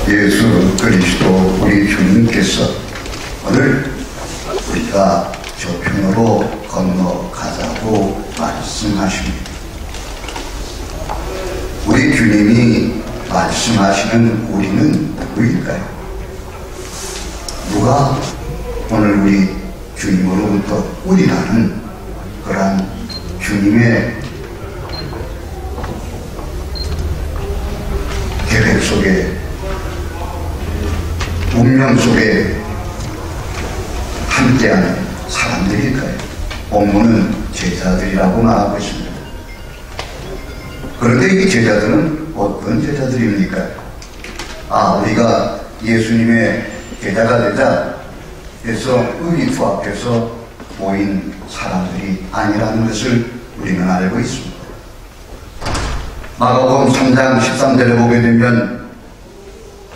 예수 그리스도 우리 주님께서 오늘 우리가 저편으로 건너가자고 말씀하십니다. 우리 주님이 말씀하시는 우리는 누구일까요? 누가 오늘 우리 주님으로부터 우리라는 그러한 주님의 계획 속에, 운명 속에 함께하는 사람들일까요? 본문은 제자들이라고 말하고 있습니다. 그런데 이 제자들은 어떤 제자들입니까? 우리가 예수님의 제자가 되자 해서 의리투 앞에서 모인 사람들이 아니라는 것을 우리는 알고 있습니다. 마가복음 3장 13절에 보게 되면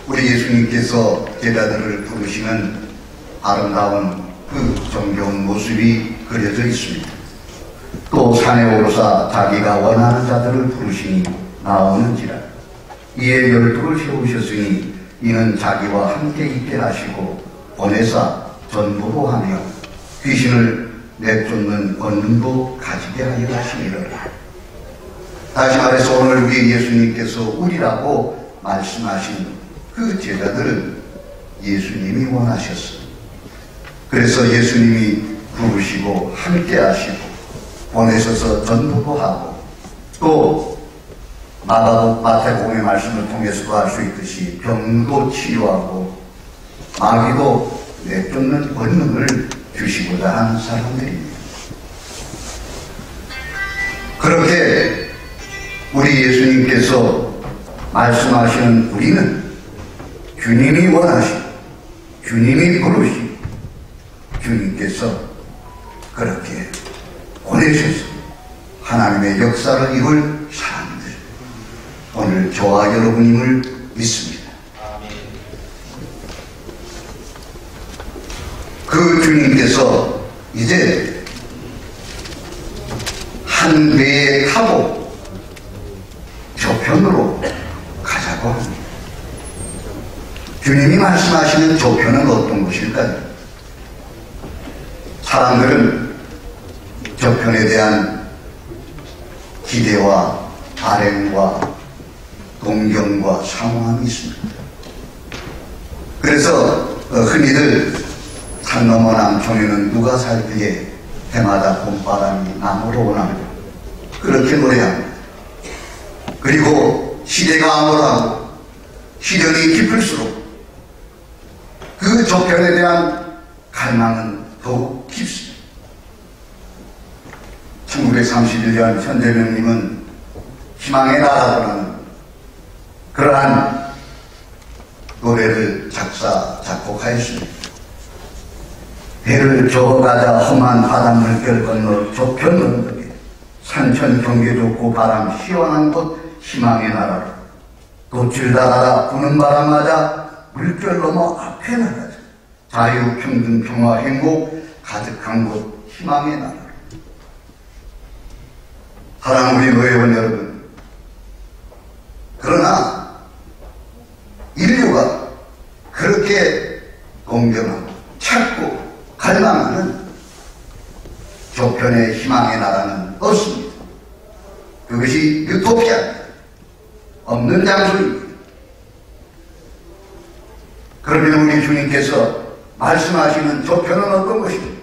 우리 예수님께서 제자들을 부르시는 아름다운 그 정겨운 모습이 그려져 있습니다. 또 산에 오르사 자기가 원하는 자들을 부르시니 나오는지라. 이에 12를 세우셨으니 이는 자기와 함께 있게 하시고 보내사 전부로 하며 귀신을 내쫓는 권능도 가지게 하여 하시니라. 다시 말해서 오늘 우리 예수님께서 우리라고 말씀하신 그 제자들은 예수님이 원하셨어요. 그래서 예수님이 부르시고 함께 하시고 보내셔서 전도도 하고, 또 마태복음의 말씀을 통해서도 알 수 있듯이 병도 치유하고 마귀도 내쫓는 권능을 주시고자 하는 사람들입니다. 그렇게 우리 예수님께서 말씀하시는 우리는 주님이 원하시고 주님이 부르시고 주님께서 그렇게 보내셔서 하나님의 역사를 이룰 사람들, 오늘 저와 여러분임을 믿습니다. 그 주님께서 이제 한 배에 타고 저편으로 가자고 합니다. 주님이 말씀하시는 저편은 어떤 것일까요? 사람들은 저편에 대한 기대와 바램과 동경과 사모함이 있습니다. 그래서 흔히들 산 너머 남촌에는 누가 살기에 해마다 봄바람이 남으로 오나며 그렇게 노래합니다. 그리고 시대가 암울하고 시련이 깊을수록 그 저편에 대한 갈망은 더욱 깊습니다. 1931년 현재명님은 희망의 나라라는 그러한 노래를 작곡하였습니다. 배를 저어가자 험한 바닷물결 건너 저편 언덕에 산천 경계 좋고 바람 시원한 곳 희망의 나라로 돛줄 달아라 부는 바람 맞아 물결 넘어 앞에 나가자 자유 평등 평화 행복 가득한 곳 희망의 나라로. 사랑하는 우리 노예원 여러분, 그러나 인류가 그렇게 공경하고 찾고 갈망하는 저편의 희망의 나라는 없습니다. 그것이 유토피아입니다. 없는 장소입니다. 그러면 우리 주님께서 말씀하시는 저편은 어떤 것입니까?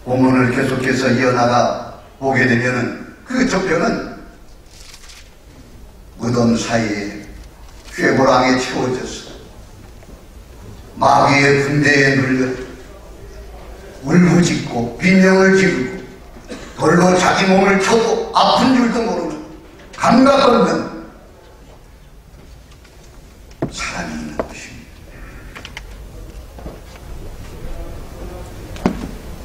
본문을 계속해서 이어나가 보게 되면은 그 저편은 무덤 사이에 쇠고랑에 채워져서 마귀의 군대에 눌려 울부짖고 비명을 지르고 돌로 자기 몸을 쳐도 아픈 줄도 모르는 감각 없는 사람이 있는 것입니다.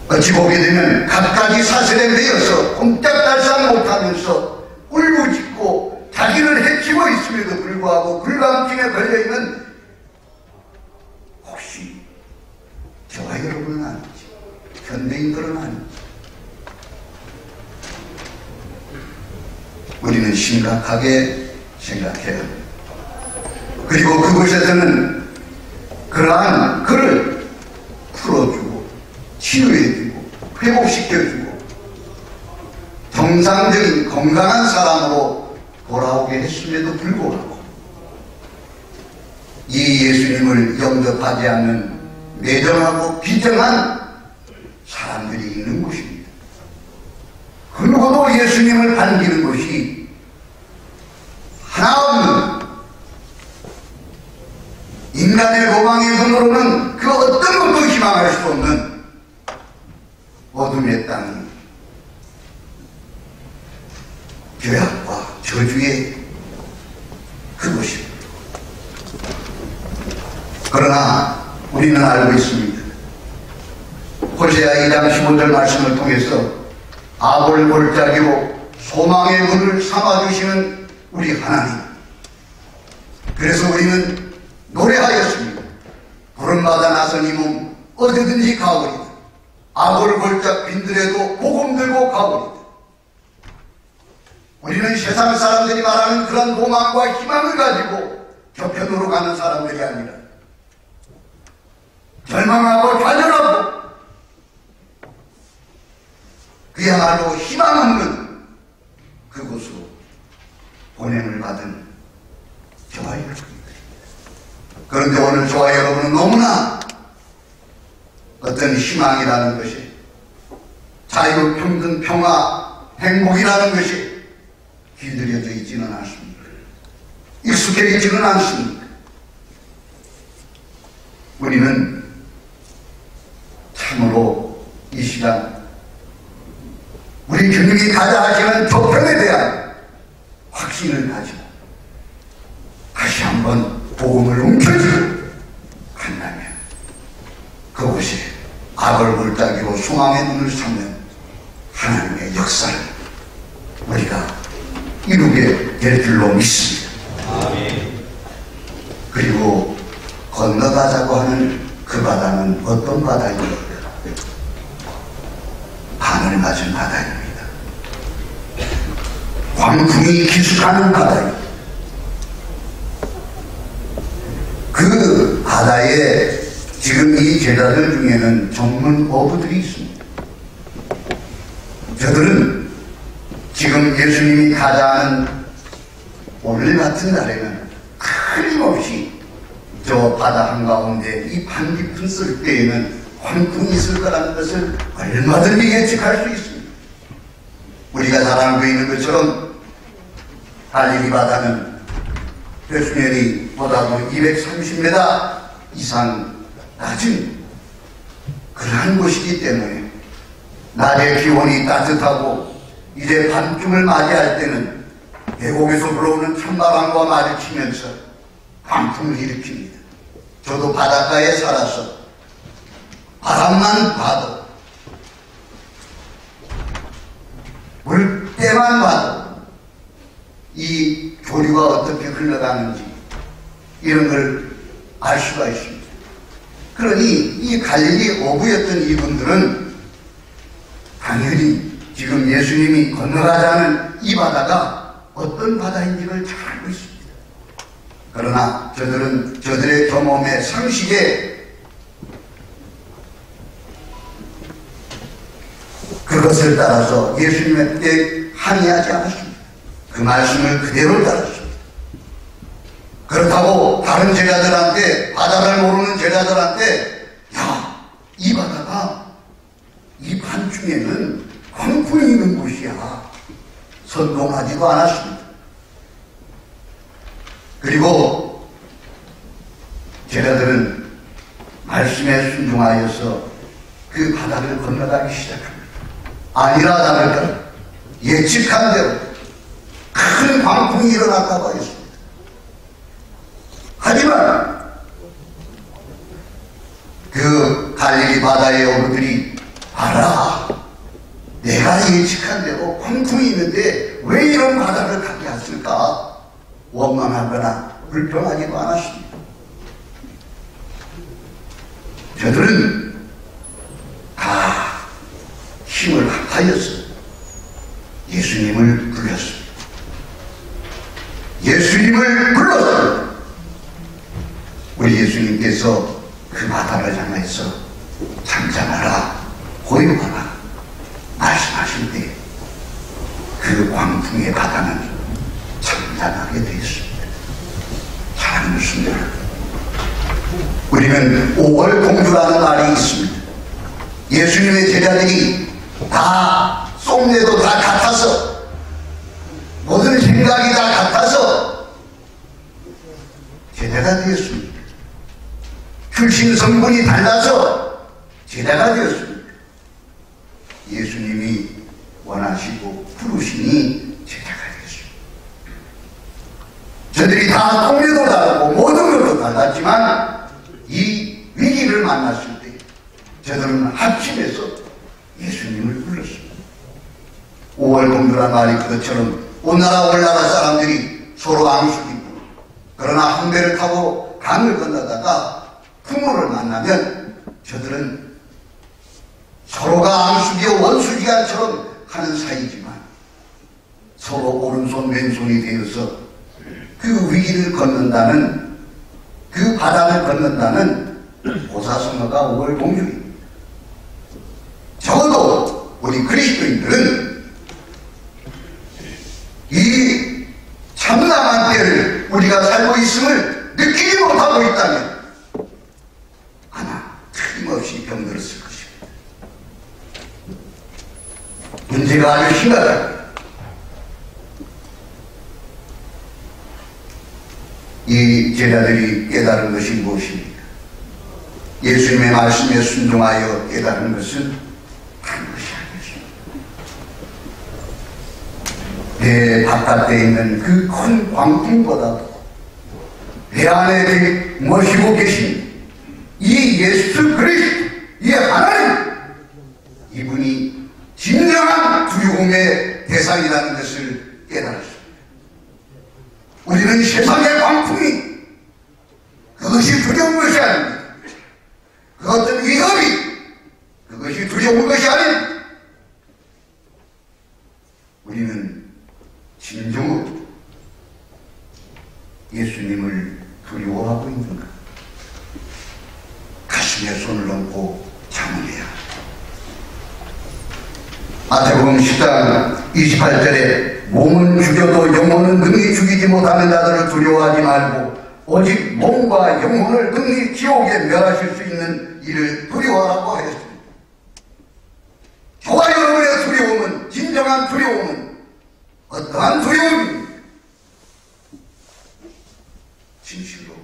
어찌 보게 되면 갖가지 사슬에 매여서 꼼짝달싹 못하면서 울부짖고 자기를 해치고 있음에도 불구하고 불감증에 걸려있는 혹시 저와 여러분은 아니지, 현대인들은 아니지, 우리는 심각하게 생각해야 합니다. 그리고 그곳에서는 그러한 그를 풀어주고 치유해주고 회복시켜주고 정상적인 건강한 사람으로 돌아오게 했음에도 불구하고 이 예수님을 영접하지 않는 매정하고 비정한 사람들이 있는 곳입니다. 그 누구도 예수님을 반기는 것이 하나 없는 인간의 로망의 눈으로는 그 어떤 것도 희망할 수 없는 어둠의 땅, 죄악과 저주의 그곳입니다. 그러나 우리는 알고 있습니다. 호세아 2장 15절 말씀을 통해서 악을 골짜기로 소망의 문을 삼아주시는 우리 하나님, 그래서 우리는 노래하였습니다. 부름받아 나선 이 몸 어디든지 가오리다. 악을 골짜 빈들에도 복음 들고 가오리다. 우리는 세상 사람들이 말하는 그런 로망과 희망을 가지고 저편으로 가는 사람들이 아니라 절망하고 좌절하고 그야말로 희망 없는 그곳으로 보냄을 받은 저와 여러분입니다. 그런데 오늘 저와 여러분은 너무나 어떤 희망이라는 것이, 자유, 평등, 평화, 행복이라는 것이 길들여져 있지는 않습니다. 익숙해 있지는 않습니다. 우리는 참으로 이 시간 우리 주님이 가자 하시는 조편에 대한 확신을 가지고 다시 한번 복음을 움켜쥐고 간다면 그곳에 악을 골짜기로 소망의 눈을 삼는 하나님의 역사를 우리가 이루게 될 줄로 믿습니다. 그리고 건너가자고 하는 그 바다는 어떤 바다입니까? 바늘 맞은 바다입니다. 광풍이 기숙하는 바다입니다. 그 바다에 지금 이 제자들 중에는 전문 어부들이 있습니다. 저들은 지금 예수님이 가자는 오늘 같은 날에는 끊임없이 저 바다 한가운데 이 반 깊은 쓸때에는 광풍이 있을 거라는 것을 얼마든지 예측할 수 있습니다. 우리가 잘 알고 있는 것처럼 갈릴리 바다는 배수면이보다도 230m 이상 낮은 그러한 곳이기 때문에 낮에 기온이 따뜻하고 이제 밤중을 맞이할 때는 계곡에서 불어오는 찬바람과 마주치면서 광풍을 일으킵니다. 저도 바닷가에 살아서 바람만 봐도 물때만 봐도 이 조류가 어떻게 흘러가는지 이런 걸 알 수가 있습니다. 그러니 이 갈릴리 어부였던 이분들은 당연히 지금 예수님이 건너가자는 이 바다가 어떤 바다인지를 잘 알고 있습니다. 그러나 저들은 저들의 경험에 상식에 그것을 따라서 예수님께 항의하지 않았습니다. 그 말씀을 그대로 따랐습니다. 그렇다고 다른 제자들한테, 바다를 모르는 제자들한테 야, 이 바다가 이 밤중에는 광풍이 있는 곳이야 선동하지도 않았습니다. 그리고 제자들은 말씀에 순종하여서 그 바다를 건너가기 시작합니다. 아니라 다를까 예측한 대로 큰 광풍이 일어날까봐 했습니다. 하지만 그 갈릴리 바다의 어부들이 알아, 내가 예측한 대로 광풍이 있는데 왜 이런 바다를 가게 했을까 원망하거나 불평하지도 않았습니다. 저들은 다 힘을 합하여서 예수님을 불렀습니다. 주님을 불렀습니다. 우리 예수님께서 그 바다를 향해서 잠잠하라, 고요하라 말씀하실 때 그 광풍의 바다는 잠잠하게 되었습니다. 사랑하는 성도, 우리는 5월 공주라는 말이 있습니다. 예수님의 제자들이 다 속내도 다 같아서, 모든 생각이 다 같아서 제자가 되었습니다. 출신 성분이 달라서 제자가 되었습니다. 예수님이 원하시고 부르시니 제자가 되었습니다. 저들이 다 통례도 다르고 모든 것도 달랐지만 이 위기를 만났을 때 저들은 합심해서 예수님을 불렀습니다. 5월 공주란 말이 그것처럼 오나라 올나라 사람들이 서로 앙숙이고, 그러나 한 배를 타고 강을 건너다가 풍우를 만나면 저들은 서로가 앙숙이요 원수지간처럼 하는 사이지만 서로 오른손 왼손이 되어서 그 위기를 건넌다는, 그 바다를 건넌다는 보사성어가 5월 공주입니다. 적어도 우리 그리스도인들은 이 참담한 때를 우리가 살고 있음을 느끼지 못하고 있다면 아마 틀림없이 병들었을 것입니다. 문제가 아주 심각합니다. 이 제자들이 깨달은 것이 무엇입니까? 예수님의 말씀에 순종하여 깨달은 것은 한 것이 아니었습니다. 배 바깥에 있는 그 큰 광풍보다도 배 안에 모시고 계신 이 예수 그리스도, 이 하나님, 이분이 진정한 두려움의 대상이라는 것을 깨달았습니다. 우리는 세상의 광풍이 그것이 두려운 것이 아닙니다. 그 어떤 위협이 그것이 두려운 것이 아닙니다. 우리는 진정으로 예수님을 두려워하고 있는가? 가슴에 손을 얹고 자문해야 합니다. 마태복음 10장 28절에 몸은 죽여도 영혼은 능히 죽이지 못하는 자들을 두려워하지 말고 오직 몸과 영혼을 능히 지옥에 멸하실 수 있는 이를 두려워하라고 했습니다. 저와 여러분의 두려움은, 진정한 두려움은 어떠한 두려움입니까? 진실로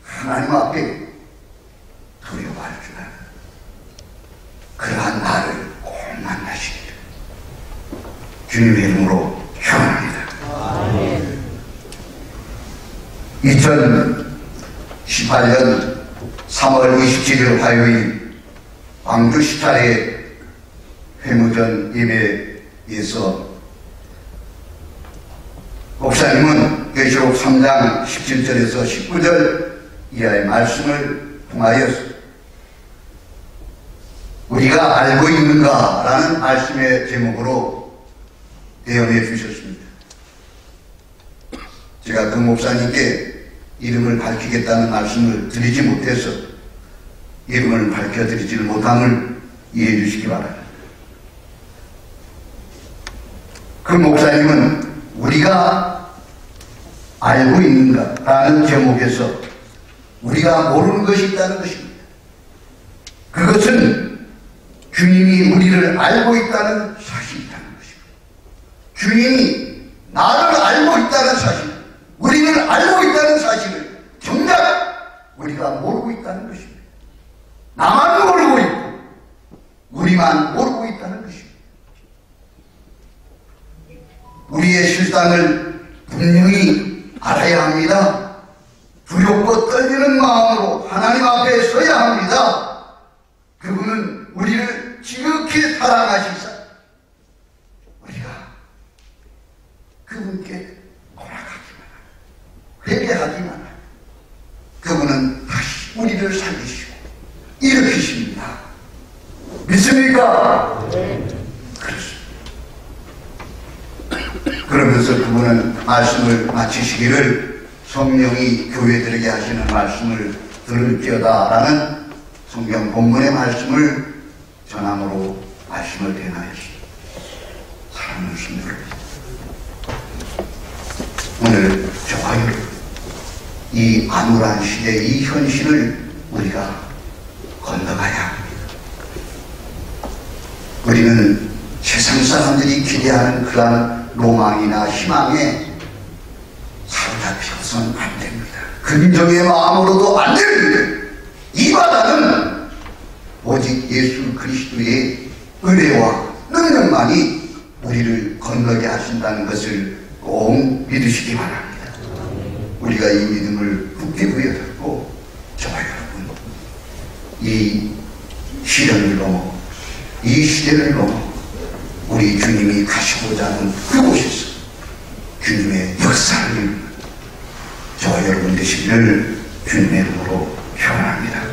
하나님 앞에 두려워할 줄 아는 그러한 나를 꼭 만나시기를 주님의 이름으로 축원합니다. 2018년 3월 27일 화요일 광주 시찰의 회무전 예배에서 목사님은 계시록 3장 17절에서 19절 이하의 말씀을 통하여 우리가 알고 있는가? 라는 말씀의 제목으로 대언해 주셨습니다. 제가 그 목사님께 이름을 밝히겠다는 말씀을 드리지 못해서 이름을 밝혀드리지를 못함을 이해해 주시기 바랍니다. 그 목사님은 우리가 알고 있는가? 라는 제목에서 우리가 모르는 것이 있다는 것입니다. 그것은 주님이 우리를 알고 있다는 사실이 있다는 것입니다. 주님이 나를 알고 있다는 사실, 우리는 알고 있다는 사실을 정작 우리가 모르고 있다는 것입니다. 나만 모르고 있고 우리만 모르고 있다는 것입니다. 우리의 실상을 분명히 알아야 합니다. 두렵고 떨리는 마음으로 하나님 앞에 서야 합니다. 그분은 우리를 지극히 사랑하시사 우리가 그분께 돌아가기만 하고 회개하기만 하고 그분은 다시 우리를 살리시고 일으키십니다. 믿습니까? 그렇습니다. 그러면서 그래서 그분은 말씀을 마치시기를 성령이 교회들에게 하시는 말씀을 들을지어다라는 성경 본문의 말씀을 전함으로 말씀을 대나였습니다. 사랑하는 성도 여러분, 오늘 저와 여러분, 이 암울한 시대의 이 현실을 우리가 건너가야 합니다. 우리는 세상 사람들이 기대하는 그러한 로망이나 희망에 사로잡혀서는 안 됩니다. 긍정의 마음으로도 안 됩니다. 이 바다는 오직 예수 그리스도의 은혜와 능력만이 우리를 건너게 하신다는 것을 꼭 믿으시기 바랍니다. 우리가 이 믿음을 굳게 부여잡고 저와 여러분, 이 시련을 넘어, 이 시대를 넘어 우리 주님이 가시고자 하는 그곳에서 주님의 역사를 이루는 저와 여러분 되시기를 주님의 이름으로 축원합니다.